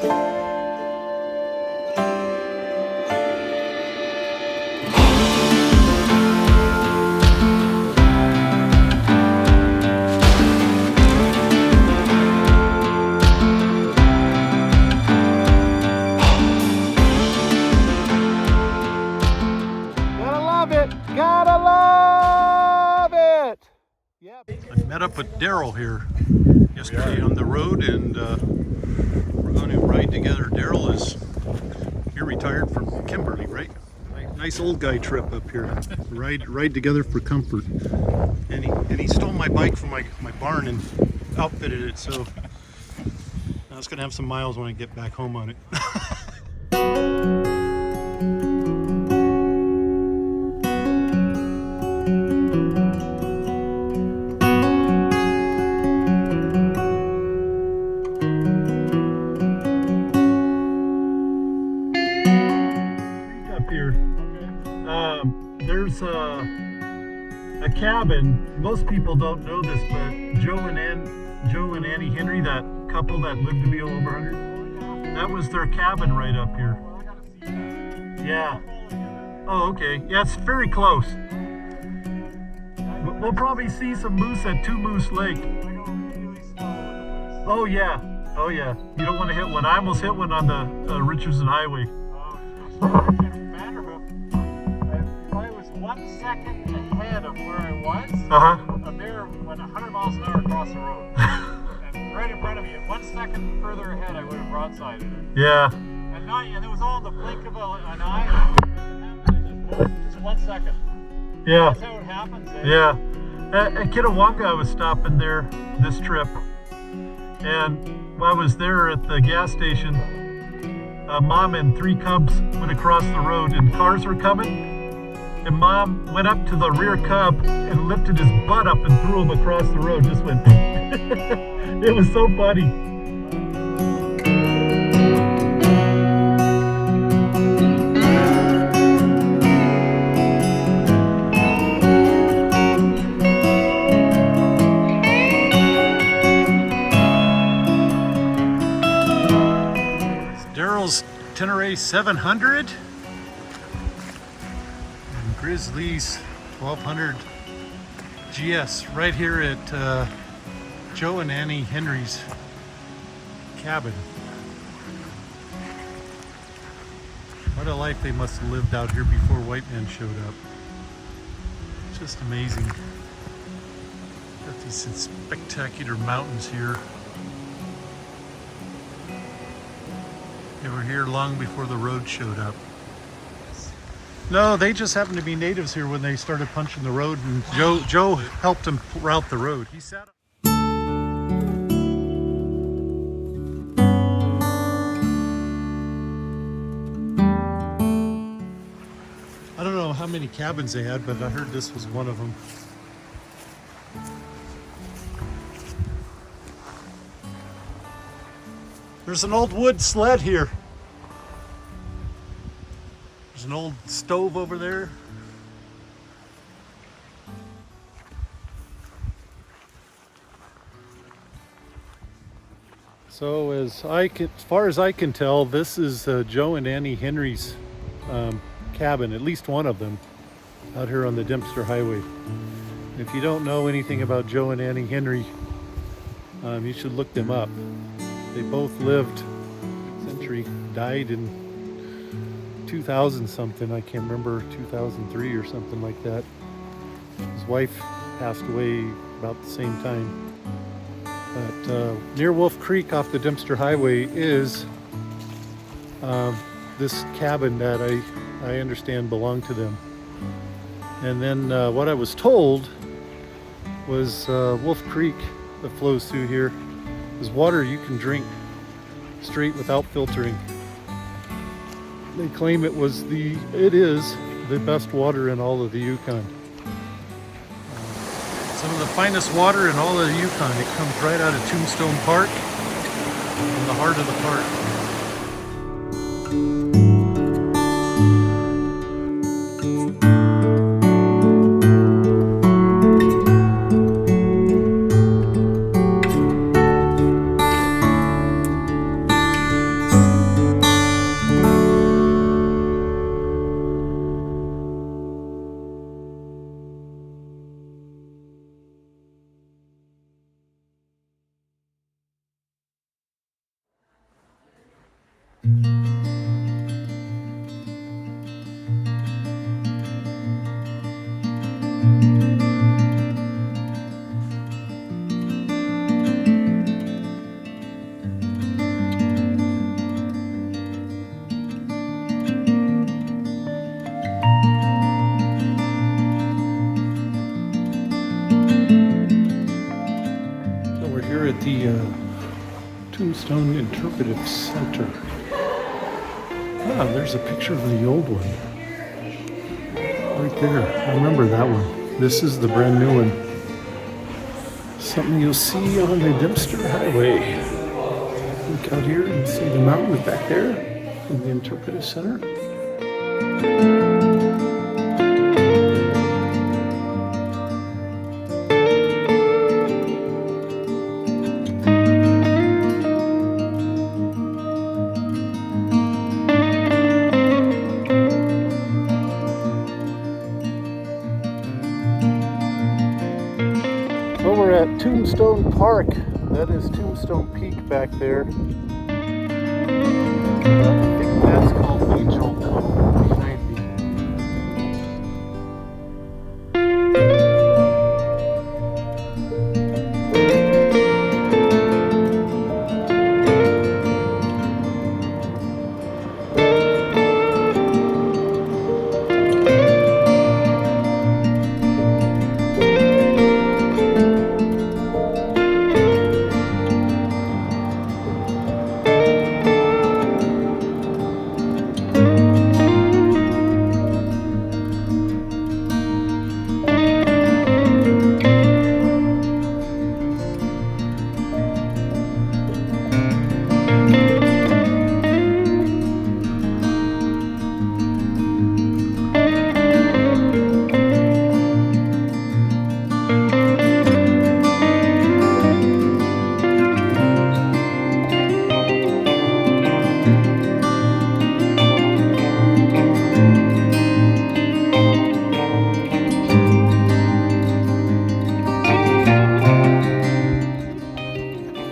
I met up with Daryl here yesterday on the road, and we're going to ride together. Daryl is here, retired from Kimberly, right? Nice old guy trip up here. Ride together for comfort. And he stole my bike from my barn and outfitted it, so now it's going to have some miles when I get back home on it. There's a cabin. Most people don't know this, but Joe and Annie Henry, that couple that lived to be over 100, that was their cabin right up here. Yeah. Oh, okay. Yeah, it's very close. We'll probably see some moose at Two Moose Lake. Oh yeah. Oh yeah. You don't want to hit one. I almost hit one on the Richardson Highway. 1 second ahead of where I was, a bear went 100 miles an hour across the road. And right in front of me, 1 second further ahead, I would have broadsided it. Yeah. And it was all in the blink of an eye. Just 1 second. Yeah. That's how it happens. Eh? Yeah. At Kitawanga, I was stopping there this trip. And while I was there at the gas station, a mom and 3 cubs went across the road, and cars were coming. And Mom went up to the rear cub and lifted his butt up and threw him across the road. Just went. It was so funny. It's Daryl's Tenere 700. GrizzLee's 1200 GS right here at Joe and Annie Henry's cabin. What a life they must have lived out here before white men showed up. It's just amazing. Got these spectacular mountains here. They were here long before the road showed up. No, they just happened to be natives here when they started punching the road, and Joe helped them route the road. He sat up. I don't know how many cabins they had, but I heard this was one of them. There's an old wood sled here. There's an old stove over there. So as far as I can tell, this is Joe and Annie Henry's cabin, at least one of them, out here on the Dempster Highway. If you don't know anything about Joe and Annie Henry, you should look them up. They both lived century, died in 2000 something, I can't remember, 2003 or something like that. His wife passed away about the same time. But near Wolf Creek off the Dempster Highway is this cabin that I understand belonged to them. And then what I was told was Wolf Creek that flows through here is water you can drink straight without filtering. They claim it is the best water in all of the Yukon. Some of the finest water in all of the Yukon. It comes right out of Tombstone Park, in the heart of the park. the Tombstone Interpretive Center. Ah, there's a picture of the old one. Right there. I remember that one. This is the brand new one. Something you'll see on the Dempster Highway. Look out here and see the mountains back there in the Interpretive Center. So we're at Tombstone Park. That is Tombstone Peak back there. I think that's called Angel Cove behind me.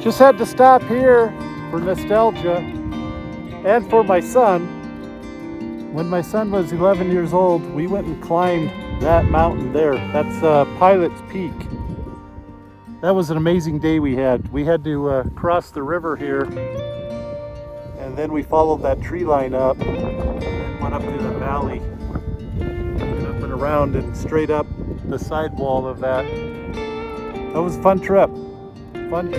Just had to stop here for nostalgia and for my son. When my son was 11 years old, we went and climbed that mountain there. That's Pilot's Peak. That was an amazing day we had. We had to cross the river here, and then we followed that tree line up and went up to the valley and up and around and straight up the sidewall of that. That was a fun trip. Fun.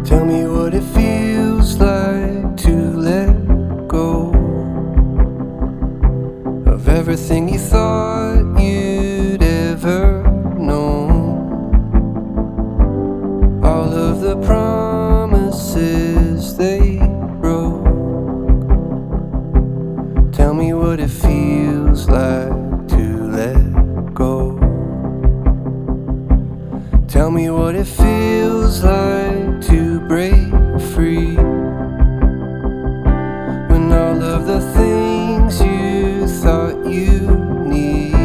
Tell me what it feels like to let go of everything you thought you'd ever known. All of the promises they broke. Tell me what it feels like to let go. Tell me what it feels like to break free, when all of the things you thought you needed,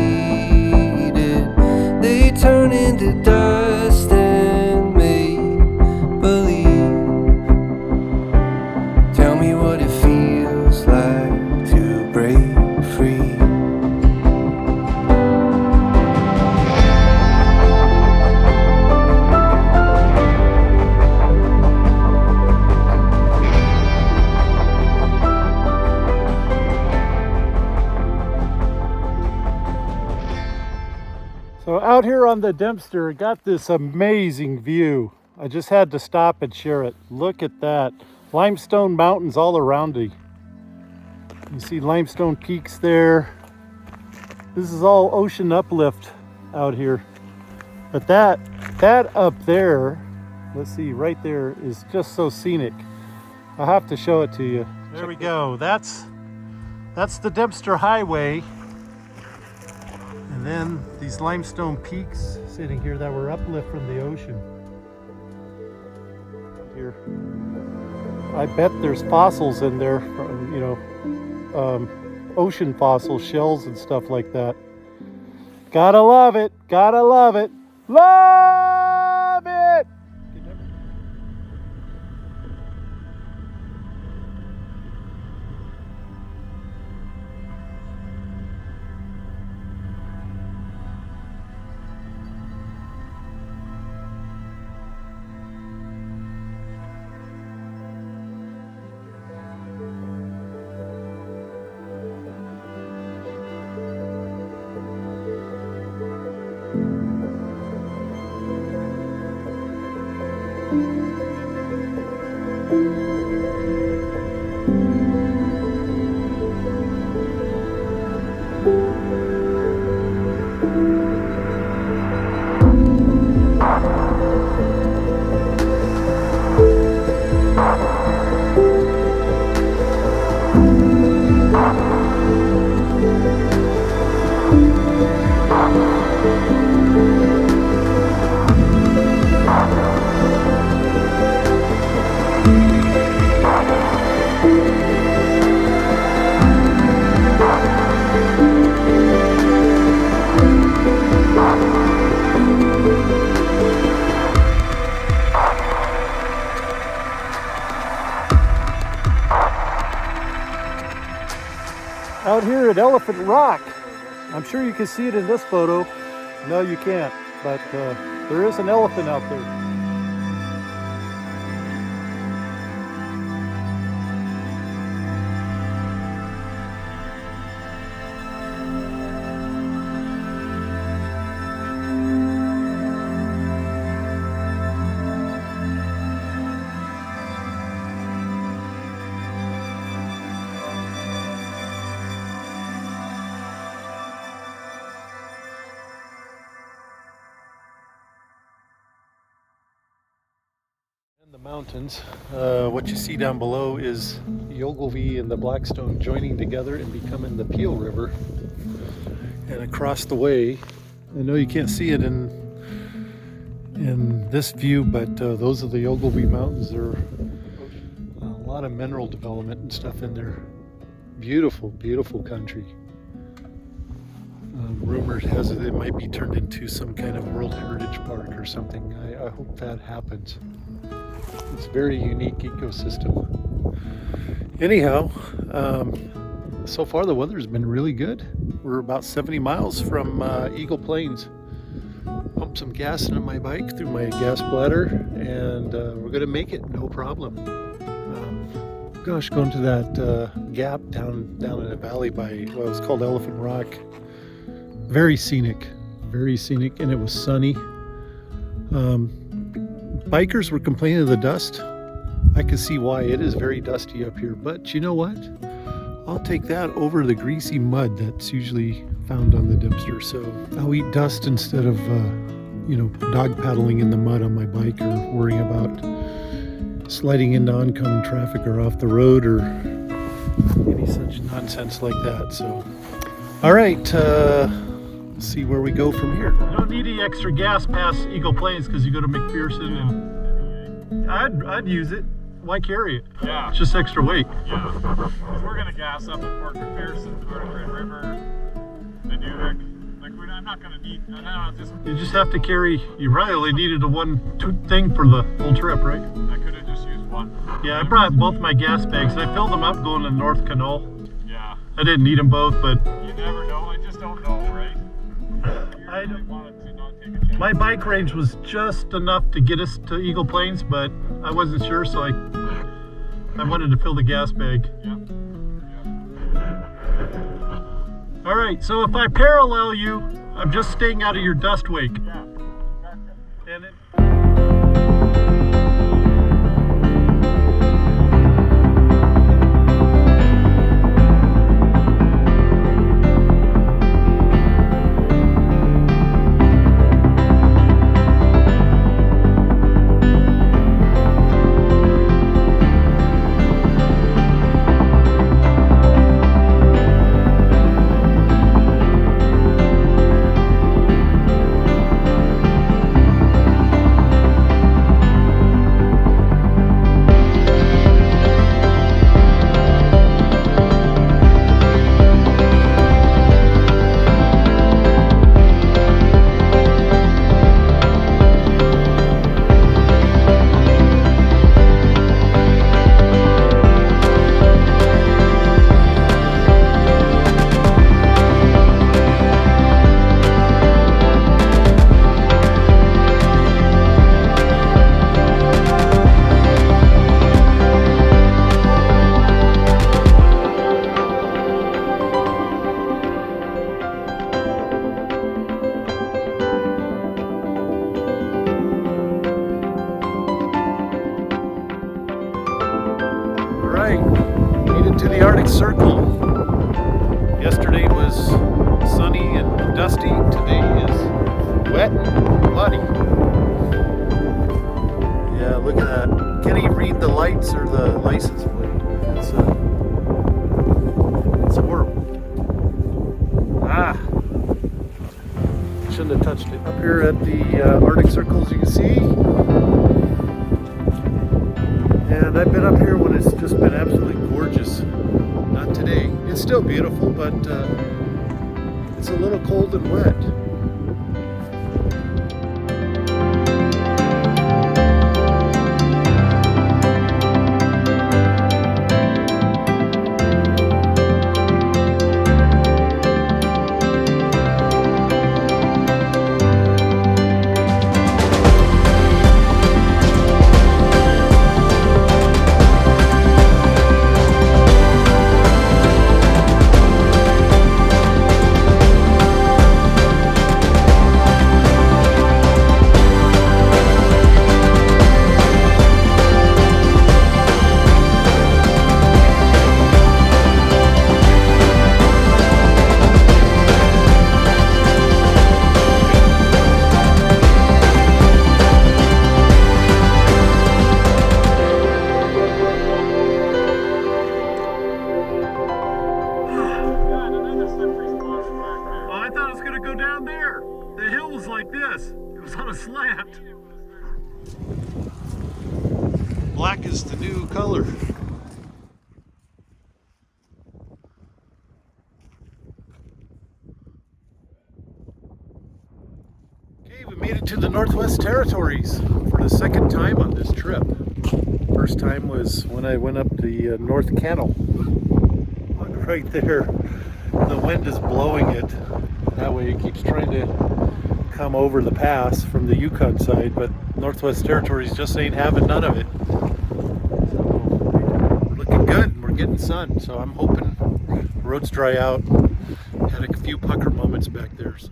they turn into dust and make believe. Tell me what it feels like to break free. So out here on the Dempster, got this amazing view. I just had to stop and share it. Look at that. Limestone mountains all around you. You see limestone peaks there. This is all ocean uplift out here. But that up there, let's see, right there is just so scenic. I'll have to show it to you. There we go. That's the Dempster Highway. And then these limestone peaks sitting here that were uplift from the ocean. Here. I bet there's fossils in there, you know, ocean fossils, shells and stuff like that. Gotta love it, gotta love it, love it! Out here at Elephant Rock. I'm sure you can see it in this photo. No, you can't, but there is an elephant out there. The mountains. What you see down below is the Ogilvie and the Blackstone joining together and becoming the Peel River. And across the way, I know you can't see it in this view, but those are the Ogilvie Mountains. There are a lot of mineral development and stuff in there. Beautiful, beautiful country. Rumor has it might be turned into some kind of World Heritage Park or something. I hope that happens. It's a very unique ecosystem. Anyhow, so far the weather's been really good. We're about 70 miles from Eagle Plains. Pumped some gas into my bike through my gas bladder, and we're gonna make it, no problem. Gosh, going to that gap down in a valley by, well, it's called Elephant Rock. Very scenic, and it was sunny. Bikers were complaining of the dust. I can see why. It is very dusty up here, but you know what? I'll take that over the greasy mud that's usually found on the Dempster. So I'll eat dust instead of, dog paddling in the mud on my bike or worrying about sliding into oncoming traffic or off the road or any such nonsense like that. So, all right. See where we go from here. You don't need any extra gas past Eagle Plains because you go to McPherson, and I'd use it. Why carry it? Yeah. It's just extra weight. Yeah. Because we're going to gas up at Fort McPherson, to Red River, the Newhook. Like, I'm not going to need, You just have to carry, you really only needed a one thing for the whole trip, right? I could have just used one. Yeah, I brought both my gas bags. I filled them up going to North Canal. Yeah. I didn't need them both, but You never know. I just don't know, right? I wanted to not take a chance. my bike range was just enough to get us to Eagle Plains, but I wasn't sure, so I wanted to fill the gas bag. Yeah. All right, so if I parallel you, I'm just staying out of your dust wake. Yeah. And it Arctic Circle. Yesterday was sunny and dusty. Today is wet and muddy. Yeah, look at that. Can't even read the lights or the license plate. It's horrible. Shouldn't have touched it. Up here at the Arctic Circle, as you can see. And I've been up here when it's just been absolutely gorgeous. Not today. It's still beautiful, but it's a little cold and wet. Black is the new color. Okay, we made it to the Northwest Territories for the second time on this trip. First time was when I went up the North Canal. Look right there. The wind is blowing it. That way it keeps trying to come over the pass from the Yukon side, but Northwest Territories just ain't having none of it. Good, and we're getting sun, so I'm hoping the roads dry out. Had a few pucker moments back there. So.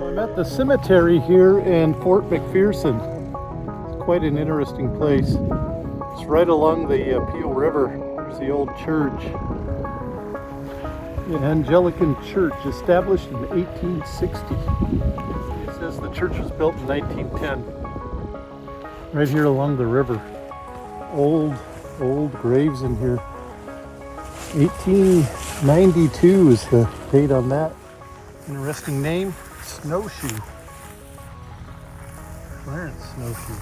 I'm at the cemetery here in Fort McPherson. It's quite an interesting place. It's right along the Peel River. There's the old church. The Anglican Church, established in 1860. It says the church was built in 1910. Right here along the river. Old graves in here. 1892 is the date on that. Interesting name, Snowshoe. Clarence Snowshoe.